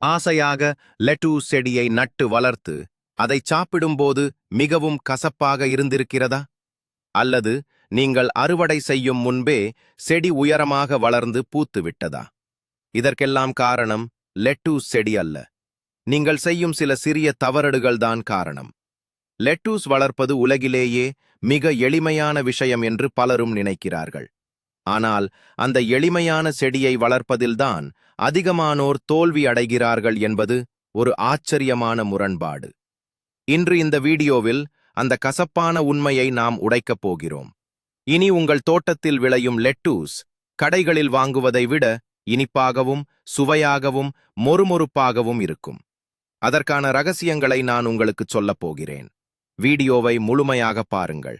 ஆசையாக லெட்டூஸ் செடியை நட்டு வளர்த்து அதை சாப்பிடும்போது மிகவும் கசப்பாக இருந்திருக்கிறதா? அல்லது நீங்கள் அறுவடை செய்யும் முன்பே செடி உயரமாக வளர்ந்து பூத்து விட்டதா? இதற்கெல்லாம் காரணம் லெட்டூஸ் செடி அல்ல, நீங்கள் செய்யும் சில சிறிய தவறுகள்தான் காரணம். லெட்டூஸ் வளர்ப்பது உலகிலேயே மிக எளிமையான விஷயம் என்று பலரும் நினைக்கிறார்கள். ஆனால் அந்த எளிமையான செடியை வளர்ப்பதில்தான் அதிகமானோர் தோல்வி அடைகிறார்கள் என்பது ஒரு ஆச்சரியமான முரண்பாடு. இன்று இந்த வீடியோவில் அந்த கசப்பான உண்மையை நாம் உடைக்கப் போகிறோம். இனி உங்கள் தோட்டத்தில் விளையும் லெட்டூஸ் கடைகளில் வாங்குவதை விட இனிப்பாகவும் சுவையாகவும் மொறுமொறுப்பாகவும் இருக்கும். அதற்கான ரகசியங்களை நான் உங்களுக்கு சொல்லப் போகிறேன். வீடியோவை முழுமையாக பாருங்கள்.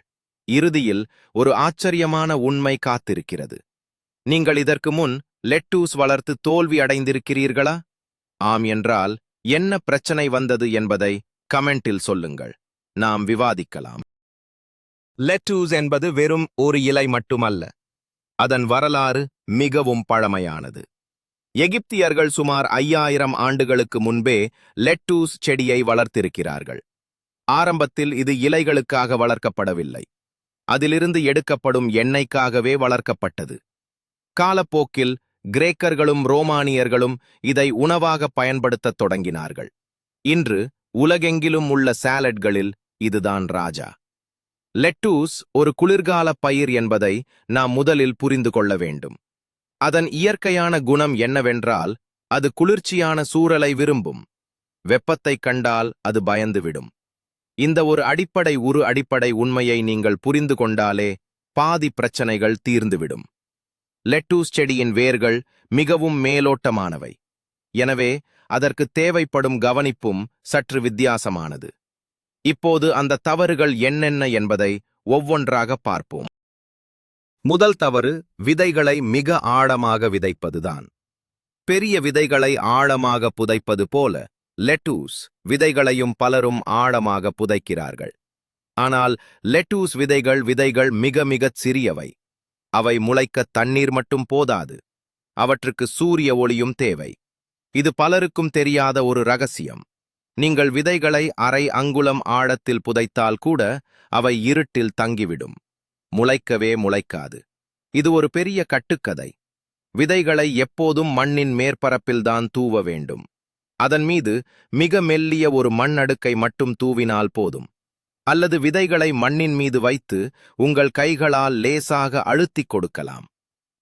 இறுதியில் ஒரு ஆச்சரியமான உண்மை காத்திருக்கிறது. நீங்கள் இதற்கு முன் லெட்டூஸ் வளர்த்து தோல்வி அடைந்திருக்கிறீர்களா? ஆம் என்றால் என்ன பிரச்சனை வந்தது என்பதை கமெண்டில் சொல்லுங்கள். நாம் விவாதிக்கலாம். லெட்டூஸ் என்பது வெறும் ஒரு இலை மட்டுமல்ல. அதன் வரலாறு மிகவும் பழமையானது. எகிப்தியர்கள் சுமார் 5000 ஆண்டுகளுக்கு முன்பே லெட்டூஸ் செடியை வளர்த்திருக்கிறார்கள். ஆரம்பத்தில் இது இலைகளுக்காக வளர்க்கப்படவில்லை. அதிலிருந்து எடுக்கப்படும் எண்ணெய்க்காகவே வளர்க்கப்பட்டது. காலப்போக்கில் கிரேக்கர்களும் ரோமானியர்களும் இதை உணவாக பயன்படுத்தத் தொடங்கினார்கள். இன்று உலகெங்கிலும் உள்ள சாலட்களில் இதுதான் ராஜா. லெட்டூஸ் ஒரு குளிர்கால பயிர் என்பதை நாம் முதலில் புரிந்து கொள்ள வேண்டும். அதன் இயற்கையான குணம் என்னவென்றால், அது குளிர்ச்சியான சூழலை விரும்பும். வெப்பத்தைக் கண்டால் அது பயந்துவிடும். இந்த ஒரு அடிப்படை உண்மையை நீங்கள் புரிந்து கொண்டாலே பாதி பிரச்சனைகள் தீர்ந்துவிடும். லெட்டூஸ் செடியின் வேர்கள் மிகவும் மேலோட்டமானவை. எனவே அதற்கு தேவைப்படும் கவனிப்பும் சற்று வித்தியாசமானது. இப்போது அந்த தவறுகள் என்னென்ன என்பதை ஒவ்வொன்றாக பார்ப்போம். முதல் தவறு, விதைகளை மிக ஆழமாக விதைப்பதுதான். பெரிய விதைகளை ஆழமாக புதைப்பது போல லெட்டூஸ் விதைகளையும் பலரும் ஆழமாக புதைக்கிறார்கள். ஆனால் லெட்டூஸ் விதைகள் மிக மிகச் சிறியவை. அவை முளைக்க தண்ணீர் மட்டும் போதாது, அவற்றுக்கு சூரிய ஒளியும் தேவை. இது பலருக்கும் தெரியாத ஒரு ரகசியம். நீங்கள் விதைகளை அரை அங்குலம் ஆழத்தில் புதைத்தால் கூட அவை இருட்டில் தங்கிவிடும். முளைக்கவே முளைக்காது. இது ஒரு பெரிய கட்டுக்கதை. விதைகளை எப்போதும் மண்ணின் மேற்பரப்பில்தான் தூவ வேண்டும். அதன் மீது மிக மெல்லிய ஒரு மண் அடுக்கை மட்டும் தூவினால் போதும். அல்லது விதைகளை மண்ணின் மீது வைத்து உங்கள் கைகளால் லேசாக அழுத்திக் கொடுக்கலாம்.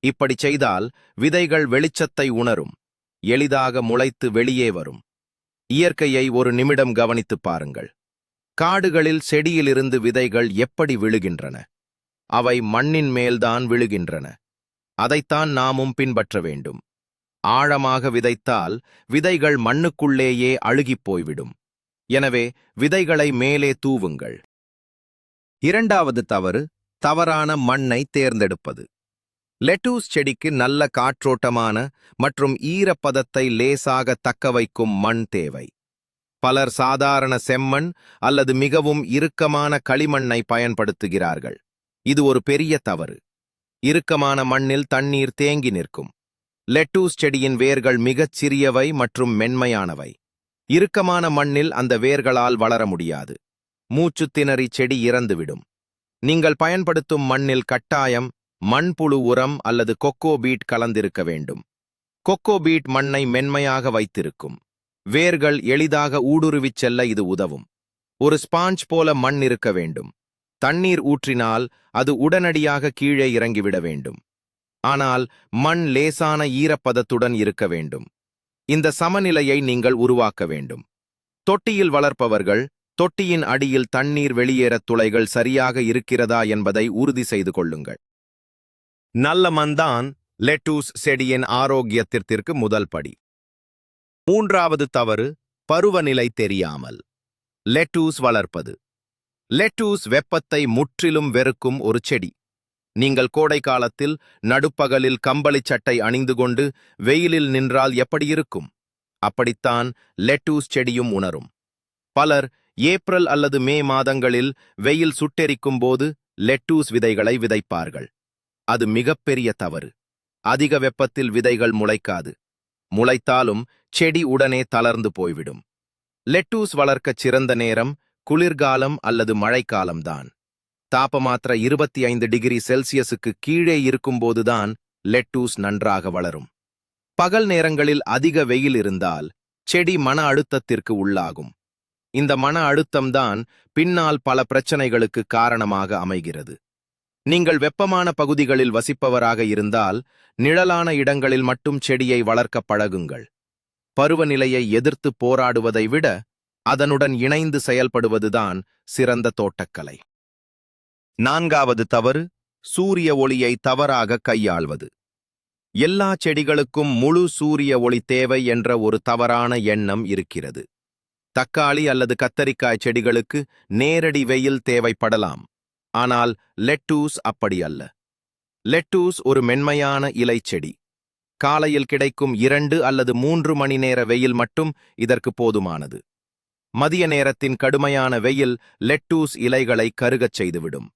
இப்படி செய்தால் விதைகள் வெளிச்சத்தை உணரும், எளிதாக முளைத்து வெளியே வரும். இயற்கையை ஒரு நிமிடம் கவனித்துப் பாருங்கள். காடுகளில் செடியிலிருந்து விதைகள் எப்படி விழுகின்றன? அவை மண்ணின் மேல்தான் விழுகின்றன. அதைத்தான் நாமும் பின்பற்ற வேண்டும். ஆழமாக விதைத்தால் விதைகள் மண்ணுக்குள்ளேயே அழுகிப் போய்விடும். எனவே விதைகளை மேலே தூவுங்கள். இரண்டாவது தவறு, தவறான மண்ணை தேர்ந்தெடுப்பது. லெட்டூஸ் செடிக்கு நல்ல காற்றோட்டமான மற்றும் ஈரப்பதத்தை லேசாக தக்கவைக்கும் மண் தேவை. பலர் சாதாரண செம்மண் அல்லது மிகவும் இறுக்கமான களிமண்ணை பயன்படுத்துகிறார்கள். இது ஒரு பெரிய தவறு. இறுக்கமான மண்ணில் தண்ணீர் தேங்கி நிற்கும். லெட்டூஸ் செடியின் வேர்கள் மிகச் சிறியவை மற்றும் மென்மையானவை. இறுக்கமான மண்ணில் அந்த வேர்களால் வளர முடியாது. மூச்சு திணறி செடி இறந்துவிடும். நீங்கள் பயன்படுத்தும் மண்ணில் கட்டாயம் மண்புழு உரம் அல்லது கொக்கோ பீட் கலந்திருக்க வேண்டும். கொக்கோ பீட் மண்ணை மென்மையாக வைத்திருக்கும். வேர்கள் எளிதாக ஊடுருவிச் செல்ல இது உதவும். ஒரு ஸ்பாஞ்ச் போல மண் இருக்க வேண்டும். தண்ணீர் ஊற்றினால் அது உடனடியாக கீழே இறங்கிவிட வேண்டும். ஆனால் மண் லேசான ஈரப்பதத்துடன் இருக்க வேண்டும். இந்த சமநிலையை நீங்கள் உருவாக்க வேண்டும். தொட்டியில் வளர்ப்பவர்கள் தொட்டியின் அடியில் தண்ணீர் வெளியேறத் துளைகள் சரியாக இருக்கிறதா என்பதை உறுதி செய்து கொள்ளுங்கள். நல்ல மண்தான் லெட்டூஸ் செடியின் ஆரோக்கியத்திற்கு முதல் படி. மூன்றாவது தவறு, பருவநிலை தெரியாமல் லெட்டூஸ் வளர்ப்பது. லெட்டூஸ் வெப்பத்தை முற்றிலும் வெறுக்கும் ஒரு செடி. நீங்கள் கோடை காலத்தில் நடுப்பகலில் கம்பளிச் சட்டை அணிந்து கொண்டு வெயிலில் நின்றால் எப்படி இருக்கும்? அப்படித்தான் லெட்டூஸ் செடியும் உணரும். பலர் ஏப்ரல் அல்லது மே மாதங்களில் வெயில் சுட்டெரிக்கும் போது லெட்டூஸ் விதைகளை விதைப்பார்கள். அது மிகப்பெரிய தவறு. அதிக வெப்பத்தில் விதைகள் முளைக்காது. முளைத்தாலும் செடி உடனே தளர்ந்து போய்விடும். லெட்டூஸ் வளர்க்கச் சிறந்த நேரம் குளிர்காலம் அல்லது மழைக்காலம்தான். தாபமாத்திர 25 டிகிரி செல்சியஸுக்கு கீழே இருக்கும்போதுதான் லெட்டூஸ் நன்றாக வளரும். பகல் நேரங்களில் அதிக வெயில் இருந்தால் செடி மன அழுத்தத்திற்கு உள்ளாகும். இந்த மன அழுத்தம்தான் பின்னால் பல பிரச்சனைகளுக்கு காரணமாக அமைகிறது. நீங்கள் வெப்பமான பகுதிகளில் வசிப்பவராக இருந்தால் நிழலான இடங்களில் மட்டும் செடியை வளர்க்க பழகுங்கள். பருவநிலையை எதிர்த்து போராடுவதை விட அதனுடன் இணைந்து செயல்படுவதுதான் சிறந்த தோட்டக்கலை. 4வது தவறு, சூரிய ஒளியை தவறாக கையாள்வது. எல்லா செடிகளுக்கும் முழு சூரிய ஒளி தேவை என்ற ஒரு தவறான எண்ணம் இருக்கிறது. தக்காளி அல்லது கத்தரிக்காய் செடிகளுக்கு நேரடி வெயில் தேவைப்படலாம். ஆனால் லெட்டூஸ் அப்படி அல்ல. லெட்டூஸ் ஒரு மென்மையான இலை செடி. காலையில் கிடைக்கும் 2 அல்லது 3 மணி நேர வெயில் மட்டும் இதற்கு போதுமானது. மதிய நேரத்தின் கடுமையான வெயில் லெட்டூஸ் இலைகளை கருகச் செய்துவிடும்.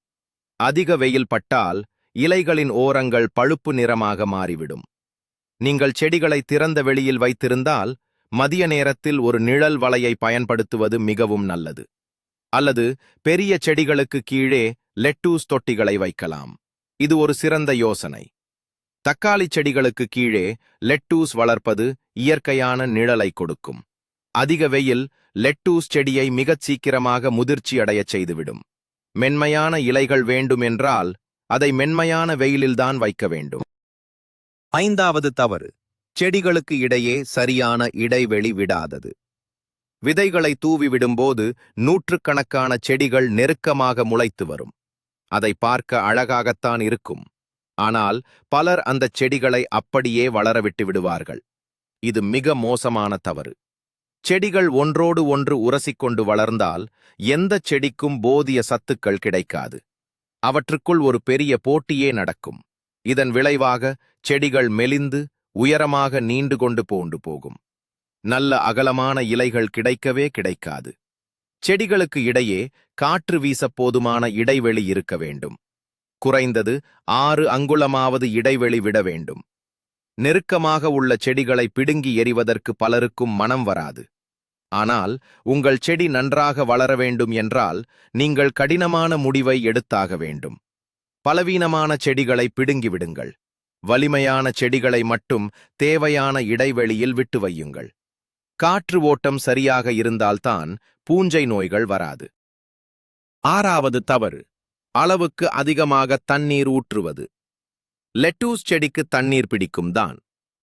அதிக வெயில் பட்டால் இலைகளின் ஓரங்கள் பழுப்பு நிறமாக மாறிவிடும். நீங்கள் செடிகளை திறந்த வெளியில் வைத்திருந்தால் மதிய நேரத்தில் ஒரு நிழல் வலையை பயன்படுத்துவது மிகவும் நல்லது. அல்லது பெரிய செடிகளுக்கு கீழே லெட்டூஸ் தொட்டிகளை வைக்கலாம். இது ஒரு சிறந்த யோசனை. தக்காளி செடிகளுக்கு கீழே லெட்டூஸ் வளர்ப்பது இயற்கையான நிழலை கொடுக்கும். அதிக வெயில் லெட்டூஸ் செடியை மிகச் சீக்கிரமாக முதிர்ச்சி அடையச் செய்துவிடும். மென்மையான இலைகள் வேண்டுமென்றால் அதை மென்மையான வெயிலில்தான் வைக்க வேண்டும். 5வது தவறு, செடிகளுக்கு இடையே சரியான இடைவெளி விடாதது. விதைகளை தூவிவிடும்போது நூற்றுக்கணக்கான செடிகள் நெருக்கமாக முளைத்து வரும். அதை பார்க்க அழகாகத்தான் இருக்கும். ஆனால் பலர் அந்த செடிகளை அப்படியே வளரவிட்டு விடுவார்கள். இது மிக மோசமான தவறு. செடிகள் ஒன்றோடு ஒன்று உரசிக்கொண்டு வளர்ந்தால் எந்த செடிக்கும் போதிய சத்துக்கள் கிடைக்காது. அவற்றுக்குள் ஒரு பெரிய போட்டியே நடக்கும். இதன் விளைவாக செடிகள் மெலிந்து உயரமாக நீண்டு கொண்டு போகும். நல்ல அகலமான இலைகள் கிடைக்கவே கிடைக்காது. செடிகளுக்கு இடையே காற்று வீச போதுமான இடைவெளி இருக்க வேண்டும். குறைந்தது 6 அங்குலமாவது இடைவெளி விட வேண்டும். நெருக்கமாக உள்ள செடிகளை பிடுங்கி எறிவதற்கு பலருக்கும் மனம் வராது. ஆனால் உங்கள் செடி நன்றாக வளர வேண்டும் என்றால் நீங்கள் கடினமான முடிவை எடுத்தாக வேண்டும். பலவீனமான செடிகளை பிடுங்கிவிடுங்கள். வலிமையான செடிகளை மட்டும் தேவையான இடைவெளியில் விட்டு வையுங்கள். காற்று ஓட்டம் சரியாக இருந்தால்தான் பூஞ்சை நோய்கள் வராது. 6வது தவறு, அளவுக்கு அதிகமாக தண்ணீர் ஊற்றுவது. லெட்டூஸ் செடிக்கு தண்ணீர் பிடிக்கும் தான்.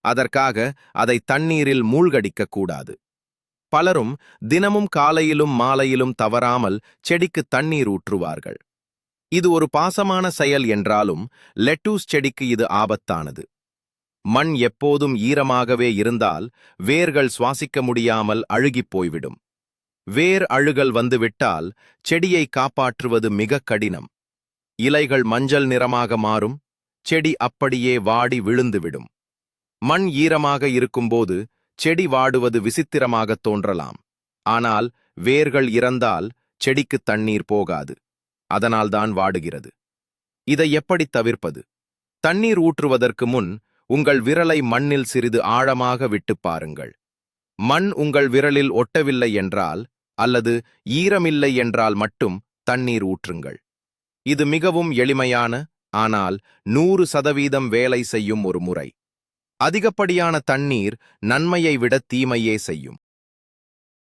அதற்காக அதை தண்ணீரில் மூழ்கடிக்க கூடாது. பலரும் தினமும் காலையிலும் மாலையிலும் தவறாமல் செடிக்கு தண்ணீர் ஊற்றுவார்கள். இது ஒரு பாசமான செயல் என்றாலும் லெட்டூஸ் செடிக்கு இது ஆபத்தானது. மண் எப்போதும் ஈரமாகவே இருந்தால் வேர்கள் சுவாசிக்க முடியாமல் அழுகிப் போய்விடும். வேர் அழுகல் வந்துவிட்டால் செடியை காப்பாற்றுவது மிக கடினம். இலைகள் மஞ்சள் நிறமாக மாறும். செடி அப்படியே வாடி விழுந்துவிடும். மண் ஈரமாக இருக்கும்போது செடி வாடுவது விசித்திரமாகத் தோன்றலாம். ஆனால் வேர்கள் இறந்தால் செடிக்கு தண்ணீர் போகாது. அதனால்தான் வாடுகிறது. இதை எப்படி தவிர்ப்பது? தண்ணீர் ஊற்றுவதற்கு முன் உங்கள் விரலை மண்ணில் சிறிது ஆழமாக விட்டுப் பாருங்கள். மண் உங்கள் விரலில் ஒட்டவில்லை என்றால் அல்லது ஈரமில்லை என்றால் மட்டும் தண்ணீர் ஊற்றுங்கள். இது மிகவும் எளிமையான ஆனால் 100% வேலை செய்யும் ஒரு முறை. அதிகப்படியான தண்ணீர் நன்மையை விட தீமையே செய்யும்.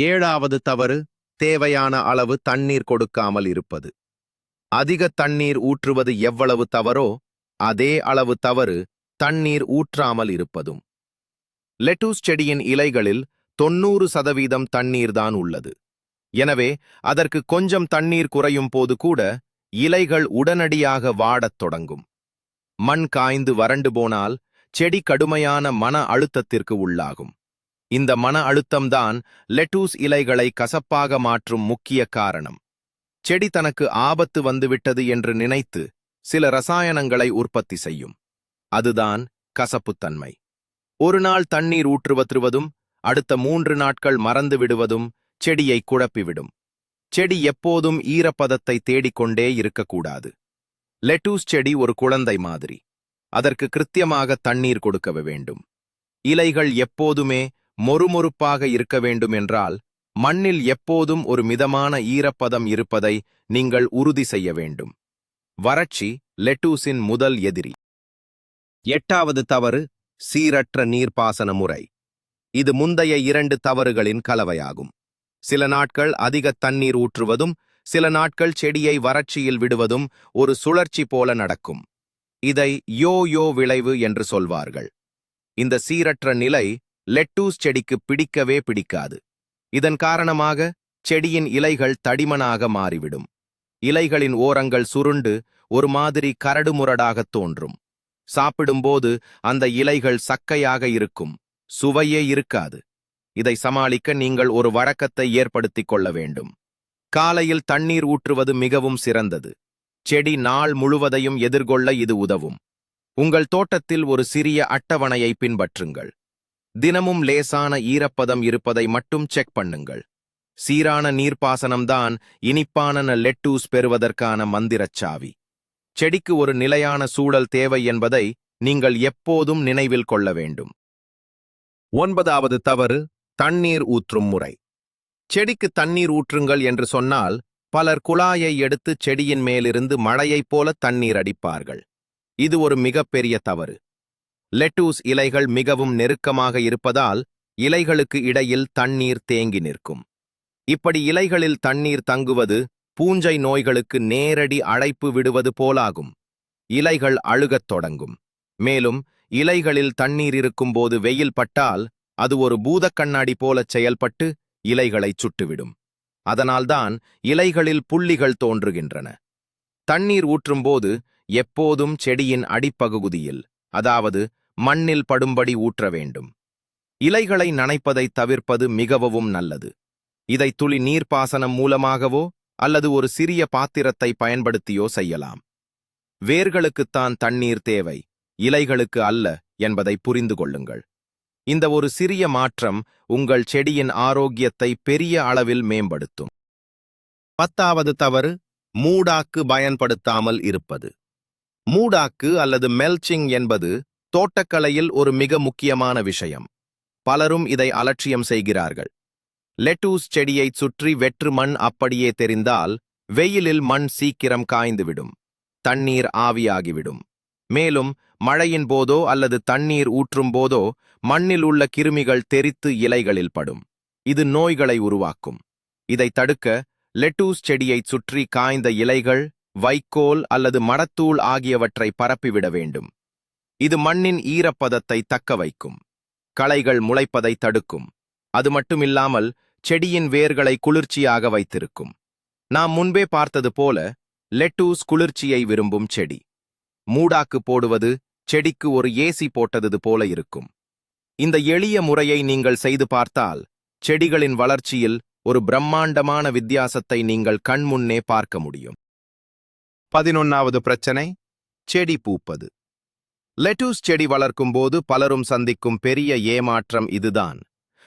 7வது தவறு, தேவையான அளவு தண்ணீர் கொடுக்காமல் இருப்பது. அதிக தண்ணீர் ஊற்றுவது எவ்வளவு தவறோ அதே அளவு தவறு தண்ணீர் ஊற்றாமல் இருப்பதும். லெட்டூஸ் செடியின் இலைகளில் 90% தண்ணீர்தான் உள்ளது. எனவே அதற்கு கொஞ்சம் தண்ணீர் குறையும் போது கூட இலைகள் உடனடியாக வாடத் தொடங்கும். மண் காய்ந்து வறண்டு போனால் செடி கடுமையான மன அழுத்தத்திற்கு உள்ளாகும். இந்த மன அழுத்தம்தான் லெட்டூஸ் இலைகளை கசப்பாக மாற்றும் முக்கிய காரணம். செடி தனக்கு ஆபத்து வந்துவிட்டது என்று நினைத்து சில ரசாயனங்களை உற்பத்தி செய்யும். அதுதான் கசப்புத்தன்மை. ஒரு நாள் தண்ணீர் ஊற்றுவதும் அடுத்த 3 நாட்கள் மறந்து விடுவதும் செடியை குழப்பிவிடும். செடி எப்போதும் ஈரப்பதத்தை தேடிக்கொண்டே இருக்கக்கூடாது. லெட்டூஸ் செடி ஒரு குழந்தை மாதிரி. அதற்கு கிருத்தியமாக தண்ணீர் கொடுக்க வேண்டும். இலைகள் எப்போதுமே மொறுமொறுப்பாக இருக்க வேண்டும் என்றால் மண்ணில் எப்போதும் ஒரு மிதமான ஈரப்பதம் இருப்பதை நீங்கள் உறுதி செய்ய வேண்டும். வறட்சி லெட்டூஸின் முதல் எதிரி. 8வது தவறு, சீரற்ற நீர்ப்பாசன முறை. இது முந்தைய 2 தவறுகளின் கலவையாகும். சில நாட்கள் அதிக தண்ணீர் ஊற்றுவதும் சில நாட்கள் செடியை வறட்சியில் விடுவதும் ஒரு சுழற்சி போல நடக்கும். இதை யோ யோ விளைவு என்று சொல்வார்கள். இந்த சீரற்ற நிலை லெட்டூஸ் செடிக்கு பிடிக்கவே பிடிக்காது. இதன் காரணமாக செடியின் இலைகள் தடிமனாக மாறிவிடும். இலைகளின் ஓரங்கள் சுருண்டு ஒரு மாதிரி கரடுமுரடாகத் தோன்றும். சாப்பிடும்போது அந்த இலைகள் சக்கையாக இருக்கும், சுவையே இருக்காது. இதை சமாளிக்க நீங்கள் ஒரு வழக்கத்தை ஏற்படுத்திக் கொள்ள வேண்டும். காலையில் தண்ணீர் ஊற்றுவது மிகவும் சிறந்தது. செடி நாள் முழுவதையும் எதிர்கொள்ள இது உதவும். உங்கள் தோட்டத்தில் ஒரு சிறிய அட்டவணையை பின்பற்றுங்கள். தினமும் லேசான ஈரப்பதம் இருப்பதை மட்டும் செக் பண்ணுங்கள். சீரான நீர்ப்பாசனம்தான் இனிப்பான லெட்டூஸ் பெறுவதற்கான மந்திரச்சாவி. செடிக்கு ஒரு நிலையான சூழல் தேவை என்பதை நீங்கள் எப்போதும் நினைவில் கொள்ள வேண்டும். 9வது தவறு, தண்ணீர் ஊற்றும் முறை. செடிக்கு தண்ணீர் ஊற்றுங்கள் என்று சொன்னால் பலர் குழாயை எடுத்து செடியின் மேலிருந்து மழையைப் போல தண்ணீர் அடிப்பார்கள். இது ஒரு மிகப்பெரிய தவறு. லெட்டூஸ் இலைகள் மிகவும் நெருக்கமாக இருப்பதால் இலைகளுக்கு இடையில் தண்ணீர் தேங்கி நிற்கும். இப்படி இலைகளில் தண்ணீர் தங்குவது பூஞ்சை நோய்களுக்கு நேரடி அழைப்பு விடுவது போலாகும். இலைகள் அழுகத் தொடங்கும். மேலும் இலைகளில் தண்ணீர் இருக்கும்போது வெயில் பட்டால் அது ஒரு பூதக்கண்ணாடி போலச் செயல்பட்டு இலைகளைச் சுட்டுவிடும். அதனால்தான் இலைகளில் புள்ளிகள் தோன்றுகின்றன. தண்ணீர் ஊற்றும்போது எப்போதும் செடியின் அடிப்பகுதியில், அதாவது மண்ணில் படும்படி ஊற்ற வேண்டும். இலைகளை நனைப்பதை தவிர்ப்பது மிகவும் நல்லது. இதை துளி நீர்ப்பாசனம் மூலமாகவோ அல்லது ஒரு சிறிய பாத்திரத்தை பயன்படுத்தியோ செய்யலாம். வேர்களுக்குத்தான் தண்ணீர் தேவை, இலைகளுக்கு அல்ல என்பதை புரிந்து கொள்ளுங்கள். இந்த ஒரு சிறிய மாற்றம் உங்கள் செடியின் ஆரோக்கியத்தை பெரிய அளவில் மேம்படுத்தும். 10வது தவறு, மூடாக்கு பயன்படுத்தாமல் இருப்பது. மூடாக்கு அல்லது மெல்ச்சிங் என்பது தோட்டக்கலையில் ஒரு மிக முக்கியமான விஷயம். பலரும் இதை அலட்சியம் செய்கிறார்கள். லெட்டூஸ் செடியைச் சுற்றி வெற்று மண் அப்படியே தெரிந்தால் வெயிலில் மண் சீக்கிரம் காய்ந்துவிடும், தண்ணீர் ஆவியாகிவிடும். மேலும் மழையின் போதோ அல்லது தண்ணீர் ஊற்றும் போதோ மண்ணில் உள்ள கிருமிகள் தெறித்து இலைகளில் படும். இது நோய்களை உருவாக்கும். இதை தடுக்க லெட்டூஸ் செடியைச் சுற்றி காய்ந்த இலைகள், வைக்கோல் அல்லது மரத்தூள் ஆகியவற்றை பரப்பிவிட வேண்டும். இது மண்ணின் ஈரப்பதத்தை தக்க வைக்கும், களைகள் முளைப்பதை தடுக்கும். அது மட்டுமில்லாமல் செடியின் வேர்களை குளிர்ச்சியாக வைத்திருக்கும். நாம் முன்பே பார்த்தது போல லெட்டூஸ் குளிர்ச்சியை விரும்பும் செடி. மூடாக்கு போடுவது செடிக்கு ஒரு ஏசி போட்டது போல இருக்கும். இந்த எளிய முறையை நீங்கள் செய்து பார்த்தால் செடிகளின் வளர்ச்சியில் ஒரு பிரம்மாண்டமான வித்தியாசத்தை நீங்கள் கண்முன்னே பார்க்க முடியும். 11வது பிரச்சனை, செடி பூப்பது. லெட்டூஸ் செடி வளர்க்கும்போது பலரும் சந்திக்கும் பெரிய ஏமாற்றம் இதுதான்.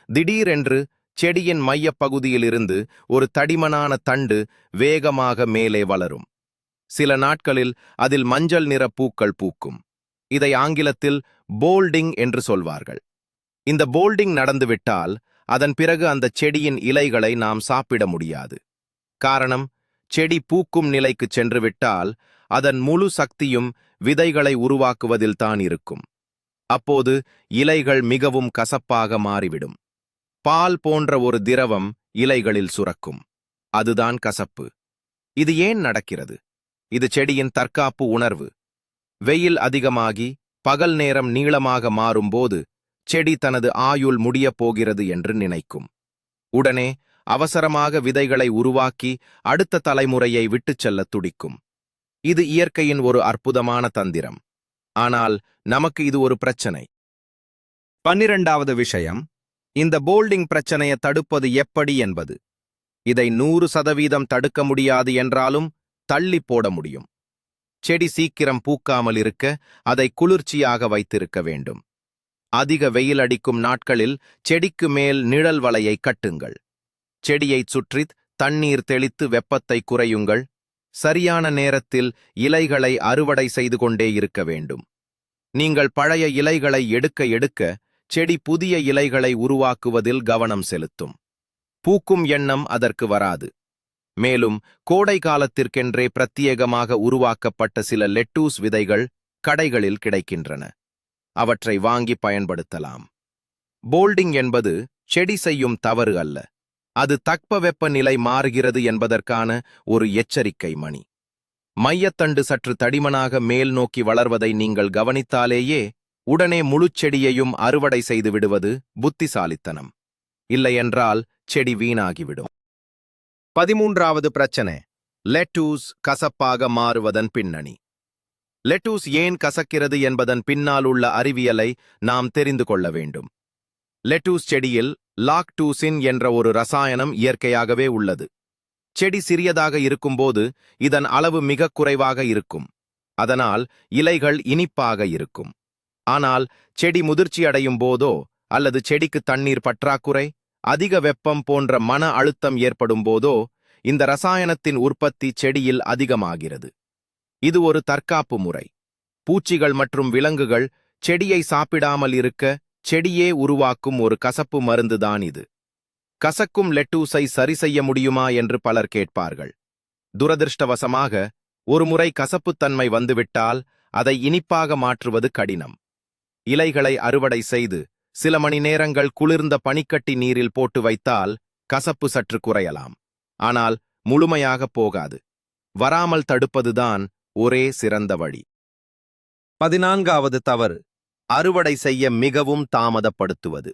திடீரென்று செடியின் மையப்பகுதியிலிருந்து ஒரு தடிமனான தண்டு வேகமாக மேலே வளரும். சில நாட்களில் அதில் மஞ்சள் நிற பூக்கள் பூக்கும். இதை ஆங்கிலத்தில் போல்டிங் என்று சொல்வார்கள். இந்த போல்டிங் நடந்துவிட்டால் அதன் பிறகு அந்த செடியின் இலைகளை நாம் சாப்பிட முடியாது. காரணம், செடி பூக்கும் நிலைக்கு சென்றுவிட்டால் அதன் முழு சக்தியும் விதைகளை உருவாக்குவதில்தான் இருக்கும். அப்போது இலைகள் மிகவும் கசப்பாக மாறிவிடும். பால் போன்ற ஒரு திரவம் இலைகளில் சுரக்கும். அதுதான் கசப்பு. இது ஏன் நடக்கிறது? இது செடியின் தற்காப்பு உணர்வு. வெயில் அதிகமாகி பகல் நேரம் நீளமாக மாறும்போது செடி தனது ஆயுள் முடியப் போகிறது என்று நினைக்கும். உடனே அவசரமாக விதைகளை உருவாக்கி அடுத்த தலைமுறையை விட்டுச் செல்லத் துடிக்கும். இது இயற்கையின் ஒரு அற்புதமான தந்திரம். ஆனால் நமக்கு இது ஒரு பிரச்சனை. 12வது விஷயம், இந்த போல்டிங் பிரச்சனையை தடுப்பது எப்படி என்பது. இதை 100% தடுக்க முடியாது என்றாலும் தள்ளி போட முடியும். செடி சீக்கிரம் பூக்காமல் இருக்க அதை குளிர்ச்சியாக வைத்திருக்க வேண்டும். அதிக வெயில் அடிக்கும் நாட்களில் செடிக்கு மேல் நிழல் வலையை கட்டுங்கள். செடியைச் சுற்றி தண்ணீர் தெளித்து வெப்பத்தை குறையுங்கள். சரியான நேரத்தில் இலைகளை அறுவடை செய்து கொண்டே இருக்க வேண்டும். நீங்கள் பழைய இலைகளை எடுக்க எடுக்க செடி புதிய இலைகளை உருவாக்குவதில் கவனம் செலுத்தும். பூக்கும் எண்ணம் அதற்கு வராது. மேலும் கோடை காலத்திற்கென்றே பிரத்யேகமாக உருவாக்கப்பட்ட சில லெட்டூஸ் விதைகள் கடைகளில் கிடைக்கின்றன. அவற்றை வாங்கி பயன்படுத்தலாம். போல்டிங் என்பது செடி செய்யும் தவறு அல்ல. அது தட்பவெப்பநிலை மாறுகிறது என்பதற்கான ஒரு எச்சரிக்கை மணி. மையத்தண்டு சற்று தடிமனாக மேல் நோக்கி வளர்வதை நீங்கள் கவனித்தாலேயே உடனே முழுச் செடியையும் அறுவடை செய்து விடுவது புத்திசாலித்தனம். இல்லையென்றால் செடி வீணாகிவிடும். 13வது பிரச்சனை, லெட்டூஸ் கசப்பாக மாறுவதன் பின்னணி. லெட்டூஸ் ஏன் கசக்கிறது என்பதன் பின்னால் உள்ள அறிவியலை நாம் தெரிந்து கொள்ள வேண்டும். லெட்டூஸ் செடியில் லாக்டூசின் என்ற ஒரு ரசாயனம் இயற்கையாகவே உள்ளது. செடி சிறியதாக இருக்கும்போது இதன் அளவு மிகக் குறைவாக இருக்கும். அதனால் இலைகள் இனிப்பாக இருக்கும். ஆனால் செடி முதிர்ச்சியடையும் போதோ அல்லது செடிக்கு தண்ணீர் பற்றாக்குறை, அதிக வெப்பம் போன்ற மன அழுத்தம் ஏற்படும் போதோ இந்த ரசாயனத்தின் உற்பத்தி செடியில் அதிகமாகிறது. இது ஒரு தற்காப்பு முறை. பூச்சிகள் மற்றும் விலங்குகள் செடியை சாப்பிடாமல் இருக்க செடியே உருவாக்கும் ஒரு கசப்பு மருந்துதான் இது. கசக்கும் லெட்டூஸை சரி செய்ய முடியுமா என்று பலர் கேட்பார்கள். துரதிர்ஷ்டவசமாக ஒருமுறை கசப்புத்தன்மை வந்துவிட்டால் அதை இனிப்பாக மாற்றுவது கடினம். இலைகளை அறுவடை செய்து சில மணி நேரங்கள் குளிர்ந்த பனிக்கட்டி நீரில் போட்டு வைத்தால் கசப்பு சற்று குறையலாம். ஆனால் முழுமையாக போகாது. வராமல் தடுப்பதுதான் ஒரே சிறந்த வழி. 14வது தவறு, அறுவடை செய்ய மிகவும் தாமதப்படுத்துவது.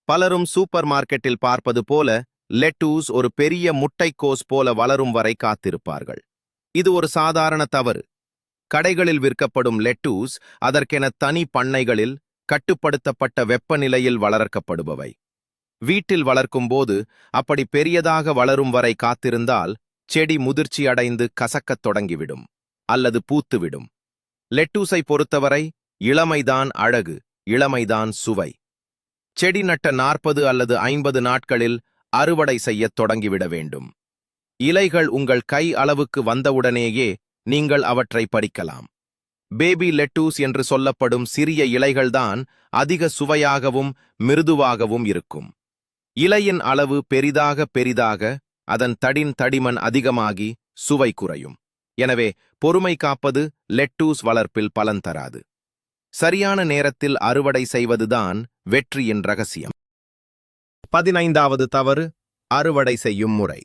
பலரும் சூப்பர் மார்க்கெட்டில் பார்ப்பது போல லெட்டூஸ் ஒரு பெரிய முட்டைக்கோஸ் போல வளரும் வரை காத்திருப்பார்கள். இது ஒரு சாதாரண தவறு. கடைகளில் விற்கப்படும் லெட்டூஸ் அதற்கென தனி பண்ணைகளில் கட்டுப்படுத்தப்பட்ட வெப்பநிலையில் வளர்க்கப்படுபவை. வீட்டில் வளர்க்கும்போது அப்படி பெரியதாக வளரும் வரை காத்திருந்தால் செடி முதிர்ச்சி அடைந்து கசக்கத் தொடங்கிவிடும் அல்லது பூத்துவிடும். லெட்டூஸை பொறுத்தவரை இளமைதான் அழகு, இளமைதான் சுவை. செடி நட்ட 40 அல்லது 50 நாட்களில் அறுவடை செய்யத் தொடங்கிவிட வேண்டும். இலைகள் உங்கள் கை அளவுக்கு வந்தவுடனேயே நீங்கள் அவற்றை பறிக்கலாம். பேபி லெட்டூஸ் என்று சொல்லப்படும் சிறிய இலைகள்தான் அதிக சுவையாகவும் மிருதுவாகவும் இருக்கும். இலையின் அளவு பெரிதாக பெரிதாக அதன் தடிமன் அதிகமாகி சுவை குறையும். எனவே பொறுமை காப்பது லெட்டூஸ் வளர்ப்பில் பலன் தராது. சரியான நேரத்தில் அறுவடை செய்வதுதான் வெற்றியின் ரகசியம். 15வது தவறு, அறுவடை செய்யும் முறை.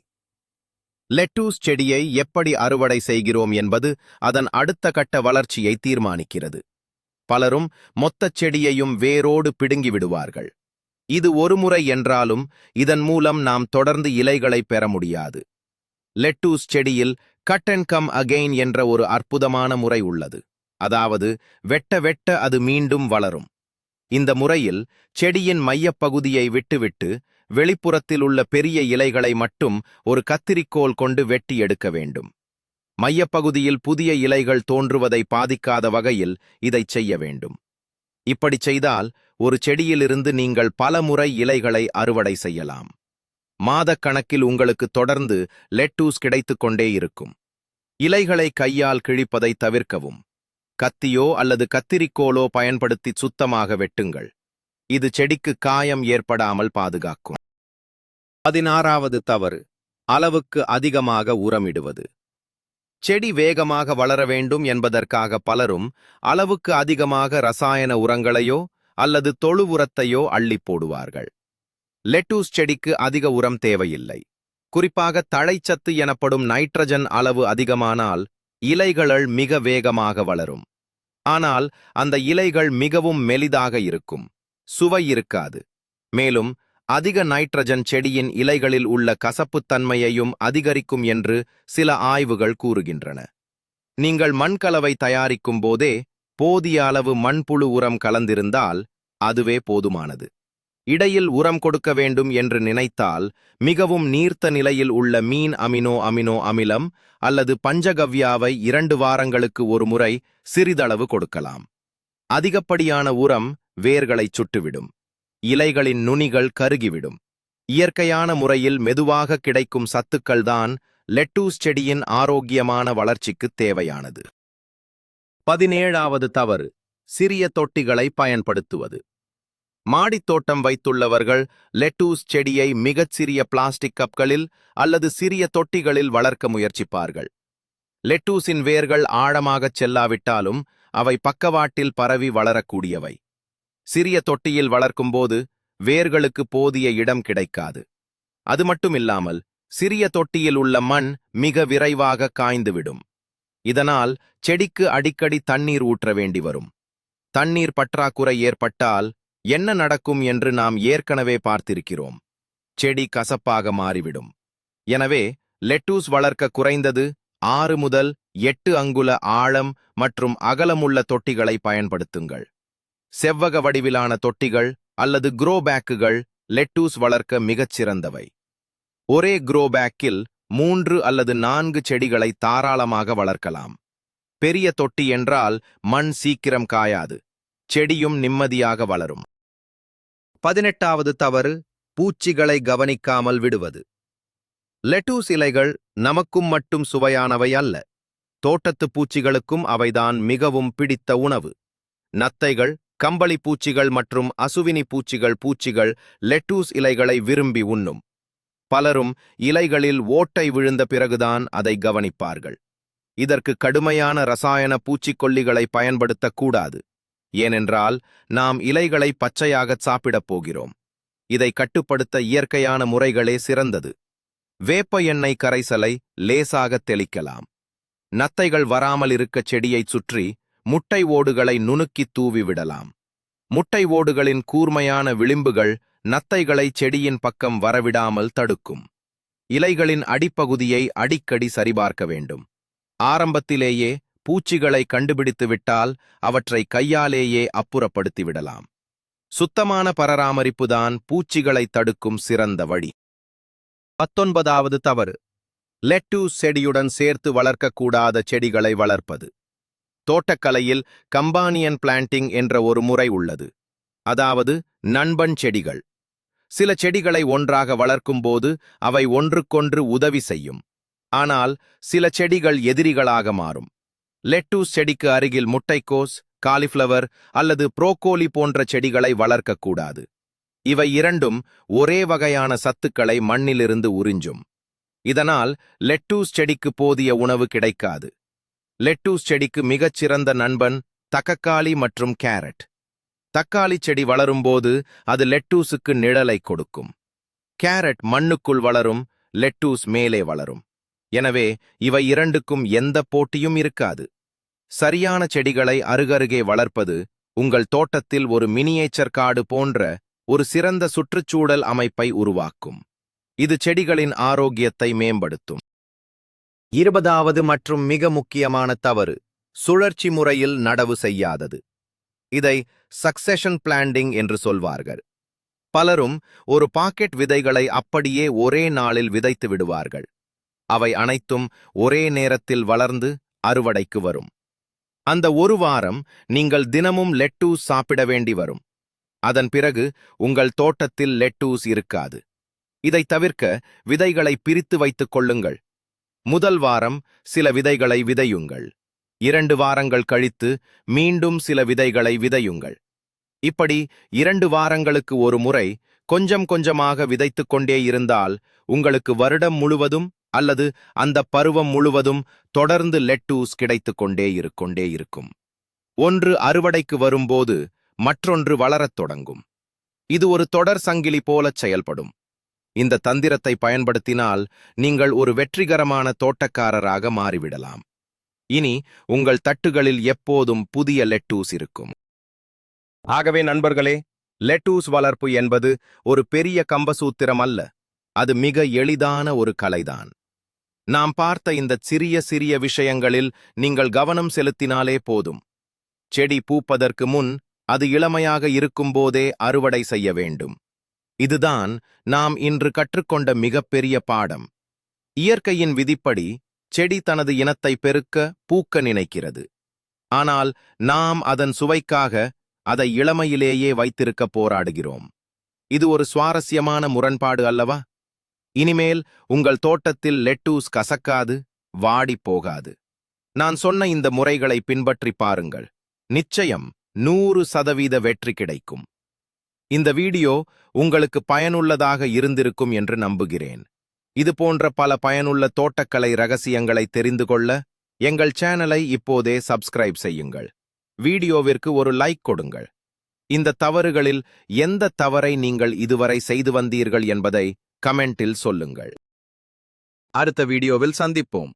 லெட்டூஸ் செடியை எப்படி அறுவடை செய்கிறோம் என்பது அதன் அடுத்த கட்ட வளர்ச்சியை தீர்மானிக்கிறது. பலரும் மொத்தச் செடியையும் வேரோடு பிடுங்கி விடுவார்கள். இது ஒரு முறை என்றாலும் இதன் மூலம் நாம் தொடர்ந்து இலைகளை பெற முடியாது. லெட்டூஸ் செடியில் கட் அண்ட் கம் அகெயின் என்ற ஒரு அற்புதமான முறை உள்ளது. அதாவது வெட்ட வெட்ட அது மீண்டும் வளரும். இந்த முறையில் செடியின் மையப்பகுதியை விட்டுவிட்டு வெளிப்புறத்தில் உள்ள பெரிய இலைகளை மட்டும் ஒரு கத்திரிக்கோல் கொண்டு வெட்டி எடுக்க வேண்டும். மையப்பகுதியில் புதிய இலைகள் தோன்றுவதை பாதிக்காத வகையில் இதைச் செய்ய வேண்டும். இப்படி செய்தால் ஒரு செடியிலிருந்து நீங்கள் பல முறை இலைகளை அறுவடை செய்யலாம். மாதக்கணக்கில் உங்களுக்கு தொடர்ந்து லெட்டூஸ் கிடைத்துக் கொண்டே இருக்கும். இலைகளை கையால் கிழிப்பதை தவிர்க்கவும். கத்தியோ அல்லது கத்திரிக்கோலோ பயன்படுத்தி சுத்தமாக வெட்டுங்கள். இது செடிக்கு காயம் ஏற்படாமல் பாதுகாக்கும். 16வது தவறு, அளவுக்கு அதிகமாக உரமிடுவது. செடி வேகமாக வளர வேண்டும் என்பதற்காக பலரும் அளவுக்கு அதிகமாக ரசாயன உரங்களையோ அல்லது தொழு உரத்தையோ அள்ளிப் போடுவார்கள். லெட்டூஸ் செடிக்கு அதிக உரம் தேவையில்லை. குறிப்பாக தழைச்சத்து எனப்படும் நைட்ரஜன் அளவு அதிகமானால் இலைகள் மிக வேகமாக வளரும். ஆனால் அந்த இலைகள் மிகவும் மெலிதாக இருக்கும். சுவை இருக்காது. மேலும் அதிக நைட்ரஜன் செடியின் இலைகளில் உள்ள கசப்புத்தன்மையையும் அதிகரிக்கும் என்று சில ஆய்வுகள் கூறுகின்றன. நீங்கள் மண்கலவை தயாரிக்கும் போதே போதிய அளவு மண்புழு உரம் கலந்திருந்தால் அதுவே போதுமானது. இடையில் உரம் கொடுக்க வேண்டும் என்று நினைத்தால் மிகவும் நீர்த்த நிலையில் உள்ள மீன் அமினோ அமிலம் அல்லது பஞ்சகவ்யாவை 2 வாரங்களுக்கு ஒரு முறை சிறிதளவு கொடுக்கலாம். அதிகப்படியான உரம் வேர்களைச் சுட்டுவிடும். இலைகளின் நுனிகள் கருகிவிடும். இயற்கையான முறையில் மெதுவாக கிடைக்கும் சத்துக்கள்தான் லெட்டூஸ் செடியின் ஆரோக்கியமான வளர்ச்சிக்குத் தேவையானது. 17வது தவறு, சிறிய தொட்டிகளை பயன்படுத்துவது. மாடித்தோட்டம் வைத்துள்ளவர்கள் லெட்டூஸ் செடியை மிகச் சிறிய பிளாஸ்டிக் கப்களில் அல்லது சிறிய தொட்டிகளில் வளர்க்க முயற்சிப்பார்கள். லெட்டூஸின் வேர்கள் ஆழமாகச் செல்லாவிட்டாலும் அவை பக்கவாட்டில் பரவி வளரக்கூடியவை. சிறிய தொட்டியில் வளர்க்கும்போது வேர்களுக்கு போதிய இடம் கிடைக்காது. அது மட்டுமில்லாமல் சிறிய தொட்டியில் உள்ள மண் மிக விரைவாக காய்ந்துவிடும். இதனால் செடிக்கு அடிக்கடி தண்ணீர் ஊற்ற வேண்டி வரும். தண்ணீர் பற்றாக்குறை ஏற்பட்டால் என்ன நடக்கும் என்று நாம் ஏற்கனவே பார்த்திருக்கிறோம். செடி கசப்பாக மாறிவிடும். எனவே லெட்டூஸ் வளர்க்க குறைந்தது 6 முதல் 8 அங்குல ஆழம் மற்றும் அகலமுள்ள தொட்டிகளை பயன்படுத்துங்கள். செவ்வக வடிவிலான தொட்டிகள் அல்லது குரோபேக்குகள் லெட்டூஸ் வளர்க்க மிகச் சிறந்தவை. ஒரே குரோபேக்கில் 3 அல்லது 4 செடிகளை தாராளமாக வளர்க்கலாம். பெரிய தொட்டி என்றால் மண் சீக்கிரம் காயாது, செடியும் நிம்மதியாக வளரும். 18வது தவறு, பூச்சிகளை கவனிக்காமல் விடுவது. லெட்டூஸ் இலைகள் நமக்கும் மட்டும் சுவையானவை அல்ல, தோட்டத்து பூச்சிகளுக்கும் அவைதான் மிகவும் பிடித்த உணவு. நத்தைகள், கம்பளி பூச்சிகள் மற்றும் அசுவினி பூச்சிகள் லெட்டூஸ் இலைகளை விரும்பி உண்ணும். பலரும் இலைகளில் ஓட்டை விழுந்த பிறகுதான் அதை கவனிப்பார்கள். இதற்கு கடுமையான ரசாயன பூச்சிக்கொல்லிகளை பயன்படுத்தக்கூடாது. ஏனென்றால் நாம் இலைகளை பச்சையாகச் சாப்பிடப் போகிறோம். இதை கட்டுப்படுத்த இயற்கையான முறைகளே சிறந்தது. வேப்ப எண்ணெய் கரைசலை லேசாகத் தெளிக்கலாம். நத்தைகள் வராமல் இருக்க செடியைச் சுற்றி முட்டை ஓடுகளை நுணுக்கித் தூவி விடலாம். முட்டை ஓடுகளின் கூர்மையான விளிம்புகள் நத்தைகளை செடியின் பக்கம் வரவிடாமல் தடுக்கும். இலைகளின் அடிப்பகுதியை அடிக்கடி சரிபார்க்க வேண்டும். ஆரம்பத்திலேயே பூச்சிகளை கண்டுபிடித்துவிட்டால் அவற்றை கையாலேயே அப்புறப்படுத்திவிடலாம். சுத்தமான பராமரிப்புதான் பூச்சிகளை தடுக்கும் சிறந்த வழி. 19வது தவறு, லெட்டூஸ் செடியுடன் சேர்த்து வளர்க்கக்கூடாத செடிகளை வளர்ப்பது. தோட்டக்கலையில் கம்பானியன் பிளான்டிங் என்ற ஒரு முறை உள்ளது, அதாவது நண்பன் செடிகள். சில செடிகளை ஒன்றாக வளர்க்கும்போது அவை ஒன்றுக்கொன்று உதவி செய்யும். ஆனால் சில செடிகள் எதிரிகளாக மாறும். லெட்டூஸ் செடிக்கு அருகில் முட்டைக்கோஸ், காலிஃப்ளவர் அல்லது புரோக்கோலி போன்ற செடிகளை வளர்க்கக்கூடாது. இவை இரண்டும் ஒரே வகையான சத்துக்களை மண்ணிலிருந்து உறிஞ்சும். இதனால் லெட்டூஸ் செடிக்கு போதிய உணவு கிடைக்காது. லெட்டூஸ் செடிக்கு மிகச்சிறந்த நண்பன் தக்காளி மற்றும் கேரட். தக்காளி செடி வளரும்போது அது லெட்டூஸுக்கு நிழலை கொடுக்கும். கேரட் மண்ணுக்குள் வளரும், லெட்டூஸ் மேலே வளரும். எனவே இவை இரண்டுக்கும் எந்த போட்டியும் இருக்காது. சரியான செடிகளை அருகருகே வளர்ப்பது உங்கள் தோட்டத்தில் ஒரு மினியேச்சர் காடு போன்ற ஒரு சிறந்த சுற்றுச்சூழல் அமைப்பை உருவாக்கும். இது செடிகளின் ஆரோக்கியத்தை மேம்படுத்தும். 20வது மற்றும் மிக முக்கியமான தவறு, சுழற்சி முறையில் நடவு செய்யாதது. இதை சக்செஷன் பிளான்டிங் என்று சொல்வார்கள். பலரும் ஒரு பாக்கெட் விதைகளை அப்படியே ஒரே நாளில் விதைத்து விடுவார்கள். அவை அனைத்தும் ஒரே நேரத்தில் வளர்ந்து அறுவடைக்கு வரும். அந்த ஒரு வாரம் நீங்கள் தினமும் லெட்டூஸ் சாப்பிட வேண்டி வரும். அதன் பிறகு உங்கள் தோட்டத்தில் லெட்டூஸ் இருக்காது. இதை தவிர்க்க விதைகளை பிரித்து வைத்துக் கொள்ளுங்கள். முதல் வாரம் சில விதைகளை விதையுங்கள். 2 வாரங்கள் கழித்து மீண்டும் சில விதைகளை விதையுங்கள். இப்படி 2 வாரங்களுக்கு ஒரு முறை கொஞ்சம் கொஞ்சமாக விதைத்துக் கொண்டே இருந்தால் உங்களுக்கு வருடம் முழுவதும் அல்லது அந்த பருவம் முழுவதும் தொடர்ந்து லெட்டூஸ் கிடைத்துக் கொண்டே இருக்கும். ஒன்று அறுவடைக்கு வரும்போது மற்றொன்று வளரத் தொடங்கும். இது ஒரு தொடர் சங்கிலி போலச் செயல்படும். இந்த தந்திரத்தை பயன்படுத்தினால் நீங்கள் ஒரு வெற்றிகரமான தோட்டக்காரராக மாறிவிடலாம். இனி உங்கள் தட்டுகளில் எப்போதும் புதிய லெட்டூஸ் இருக்கும். ஆகவே நண்பர்களே, லெட்டூஸ் வளர்ப்பு என்பது ஒரு பெரிய கம்பசூத்திரம் அல்ல, அது மிக எளிதான ஒரு கலைதான். நாம் பார்த்த இந்த சிறிய சிறிய விஷயங்களில் நீங்கள் கவனம் செலுத்தினாலே போதும். செடி பூப்பதற்கு முன் அது இளமையாக இருக்கும்போதே அறுவடை செய்ய வேண்டும். இதுதான் நாம் இன்று கற்றுக்கொண்ட மிகப்பெரிய பாடம். இயற்கையின் விதிப்படி செடி தனது இனத்தை பெருக்க, பூக்க நினைக்கிறது. ஆனால் நாம் அதன் சுவைக்காக அதை இளமையிலேயே வைத்திருக்க போராடுகிறோம். இது ஒரு சுவாரஸ்யமான முரண்பாடு அல்லவா? இனிமேல் உங்கள் தோட்டத்தில் லெட்டூஸ் கசக்காது, வாடி போகாது. நான் சொன்ன இந்த முறைகளை பின்பற்றி பாருங்கள். நிச்சயம் 100% வெற்றி கிடைக்கும். இந்த வீடியோ உங்களுக்கு பயனுள்ளதாக இருந்திருக்கும் என்று நம்புகிறேன். இது போன்ற பல பயனுள்ள தோட்டக்கலை ரகசியங்களை தெரிந்து கொள்ள எங்கள் சேனலை இப்போதே சப்ஸ்கிரைப் செய்யுங்கள். வீடியோவிற்கு ஒரு லைக் கொடுங்கள். இந்த தவறுகளில் எந்த தவறை நீங்கள் இதுவரை செய்து வந்தீர்கள் என்பதை கமெண்டில் சொல்லுங்கள். அடுத்த வீடியோவில் சந்திப்போம்.